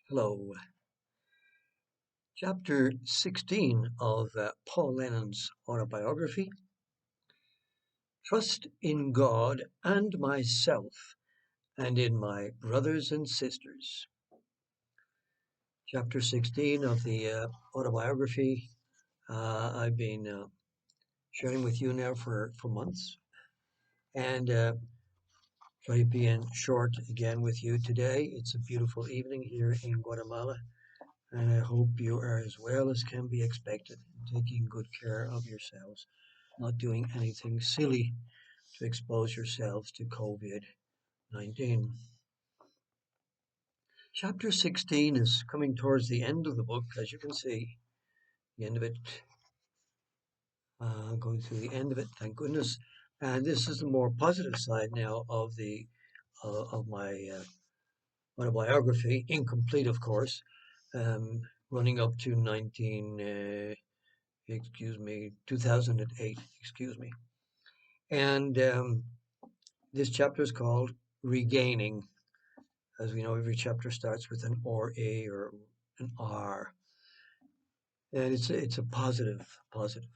Hello. Chapter 16 of Paul Lennon's autobiography, Trust in God and myself and in my brothers and sisters. Chapter 16 of the autobiography I've been sharing with you now for months, and try being short again with you today. It's a beautiful evening here in Guatemala, and I hope you are as well as can be expected, taking good care of yourselves, not doing anything silly to expose yourselves to COVID-19. Chapter 16 is coming towards the end of the book, as you can see, the end of it, going through the end of it, thank goodness. And this is the more positive side now of my autobiography, incomplete, of course, running up to 2008, excuse me. And this chapter is called Regaining. As we know, every chapter starts with an or a or an R, and it's a positive aspect.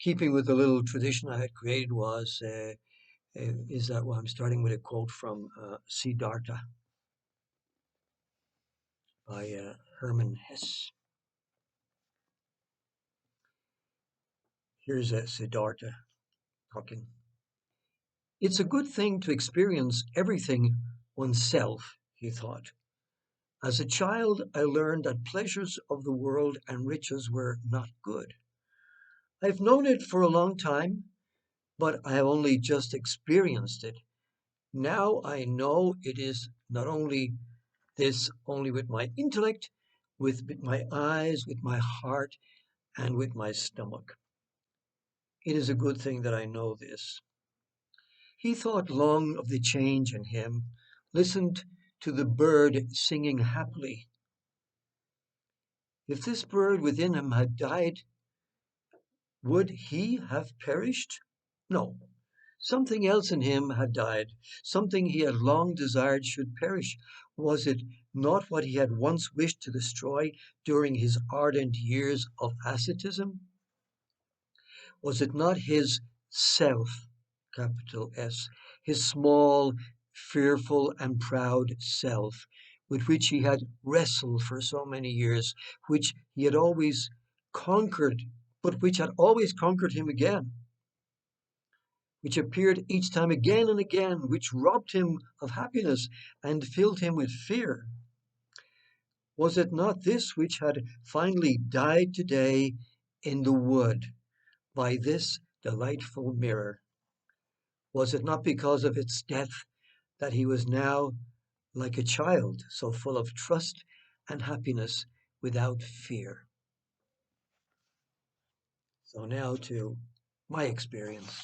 Keeping with the little tradition I had created is that I'm starting with a quote from Siddhartha by Hermann Hess. Here's Siddhartha talking. It's a good thing to experience everything oneself, he thought. As a child, I learned that pleasures of the world and riches were not good. I've known it for a long time, but I have only just experienced it. Now I know it is not only this only with my intellect, with my eyes, with my heart, and with my stomach. It is a good thing that I know this. He thought long of the change in him, listened to the bird singing happily. If this bird within him had died, would he have perished? No. Something else in him had died, something he had long desired should perish. Was it not what he had once wished to destroy during his ardent years of asceticism? Was it not his self, capital S, his small, fearful, and proud self, with which he had wrestled for so many years, which he had always conquered, but which had always conquered him again? Which appeared each time again and again, which robbed him of happiness and filled him with fear? Was it not this which had finally died today in the wood by this delightful mirror? Was it not because of its death that he was now like a child, so full of trust and happiness without fear? So now to my experience.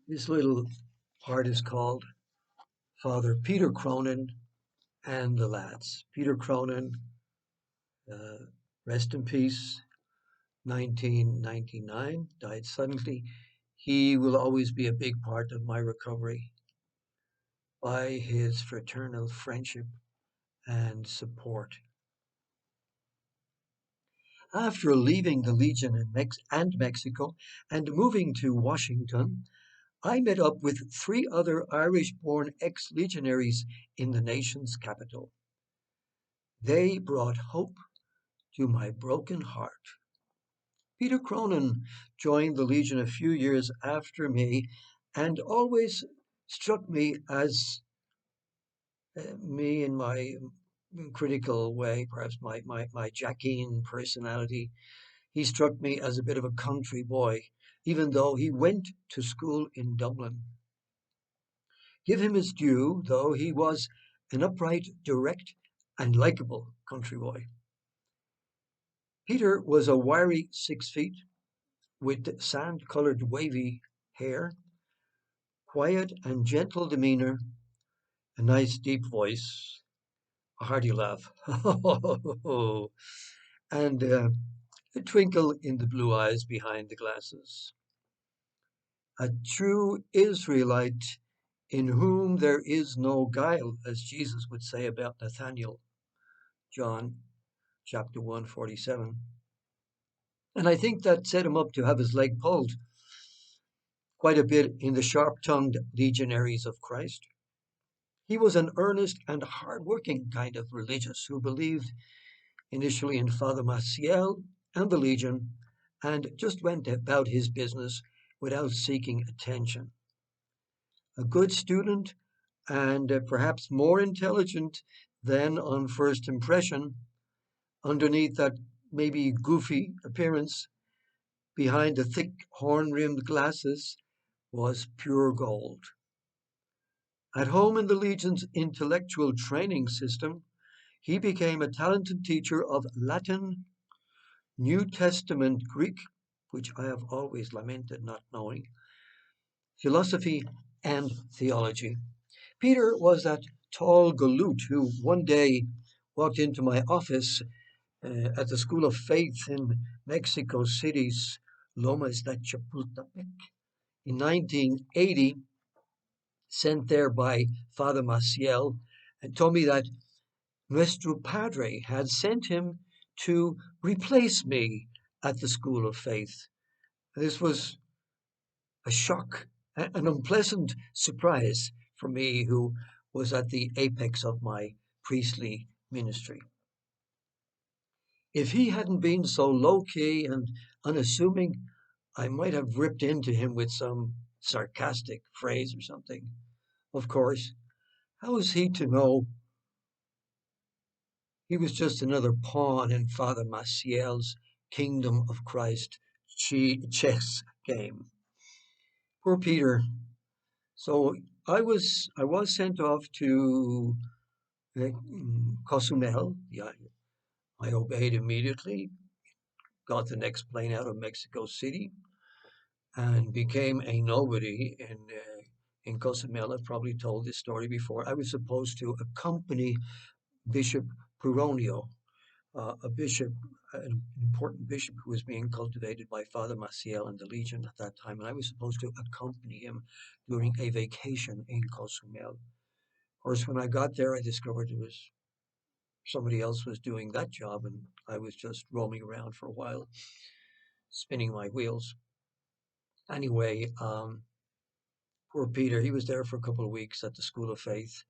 This little part is called Father Peter Cronin and the Lads. Peter Cronin, uh, rest in peace, 1999, died suddenly. He will always be a big part of my recovery by his fraternal friendship and support. After leaving the Legion and Mexico and moving to Washington, I met up with 3 other Irish-born ex-legionaries in the nation's capital. They brought hope to my broken heart. Peter Cronin joined the Legion a few years after me and always struck me as me in my critical way, perhaps my Jackeen personality. He struck me as a bit of a country boy, even though he went to school in Dublin. Give him his due, though, he was an upright, direct, and likable country boy. Peter was a wiry 6 feet with sand-colored wavy hair, quiet and gentle demeanor, a nice deep voice, a hearty laugh, and a twinkle in the blue eyes behind the glasses. a true Israelite in whom there is no guile, as Jesus would say about Nathanael, John chapter 1:47. And I think that set him up to have his leg pulled quite a bit in the sharp-tongued Legionaries of Christ. He was an earnest and hard-working kind of religious who believed initially in Father Maciel and the Legion, and just went about his business without seeking attention. A good student and perhaps more intelligent than on first impression, underneath that maybe goofy appearance, behind the thick horn-rimmed glasses, was pure gold. At home in the Legion's intellectual training system, he became a talented teacher of Latin, New Testament Greek, which I have always lamented not knowing, philosophy, and theology. Peter was that tall galoot who one day walked into my office at the School of Faith in Mexico City's Lomas de Chapultepec in 1980, sent there by Father Maciel, and told me that Nuestro Padre had sent him to replace me at the School of Faith. This was a shock, an unpleasant surprise for me, who was at the apex of my priestly ministry. If he hadn't been so low-key and unassuming, I might have ripped into him with some sarcastic phrase or something. Of course, how was he to know he was just another pawn in Father Maciel's Kingdom of Christ chess game? Poor Peter. So I was sent off to Cozumel. Yeah, I obeyed immediately, got the next plane out of Mexico City, and became a nobody in Cozumel. I've probably told this story before. I was supposed to accompany Bishop Puronio, a bishop, an important bishop who was being cultivated by Father Maciel and the Legion at that time, and I was supposed to accompany him during a vacation in Cozumel. Of course, when I got there, I discovered it was somebody else was doing that job, and I was just roaming around for a while, spinning my wheels. Anyway, poor Peter, he was there for a couple of weeks at the School of Faith,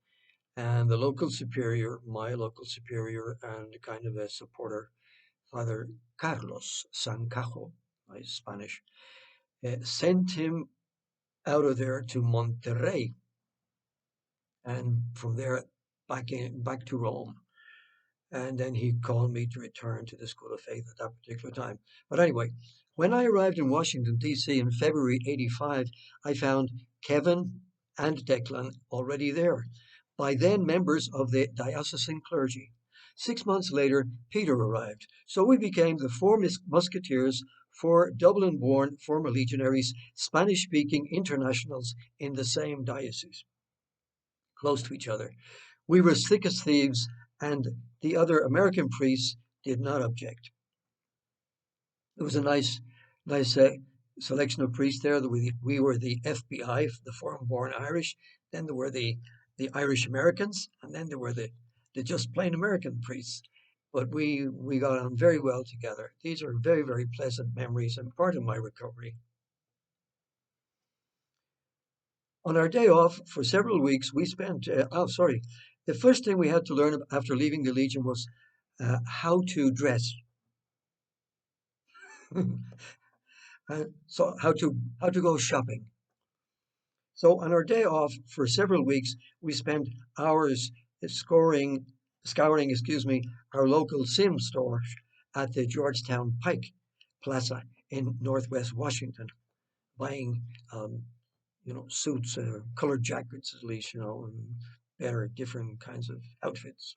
and the local superior, my local superior, and kind of a supporter, Father Carlos Sancajo, my Spanish, sent him out of there to Monterrey, and from there back to Rome. And then he called me to return to the School of Faith at that particular time. But anyway, when I arrived in Washington, D.C. in February '85, I found Kevin and Declan already there, by then members of the diocesan clergy. 6 months later, Peter arrived. So we became the four musketeers, four Dublin-born former legionaries, Spanish-speaking internationals in the same diocese, close to each other. We were as thick as thieves, and the other American priests did not object. It was a nice selection of priests there. We were the FBI, the foreign-born Irish. Then there were the Irish Americans, and then there were the just plain American priests. But we got on very well together. These are very, very pleasant memories and part of my recovery. On our day off for several weeks, we spent, the first thing we had to learn after leaving the Legion was how to dress. So how to go shopping. So on our day off for several weeks, we spent hours scouring, our local sim store at the Georgetown Pike Plaza in Northwest Washington, buying, suits, colored jackets at least, and better, different kinds of outfits.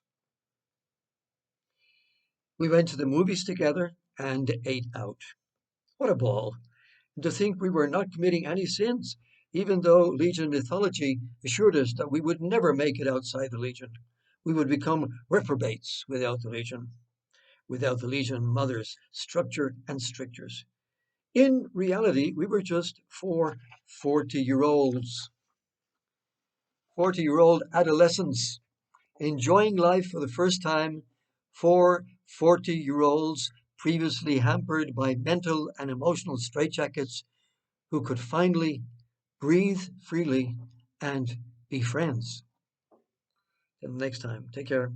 We went to the movies together and ate out. What a ball. And to think we were not committing any sins, even though Legion mythology assured us that we would never make it outside the Legion. We would become reprobates without the Legion mother's structure and strictures. In reality, we were just four 40-year-olds, 40-year-old adolescents enjoying life for the first time, four 40-year-olds previously hampered by mental and emotional straitjackets who could finally breathe freely and be friends. Till next time, take care.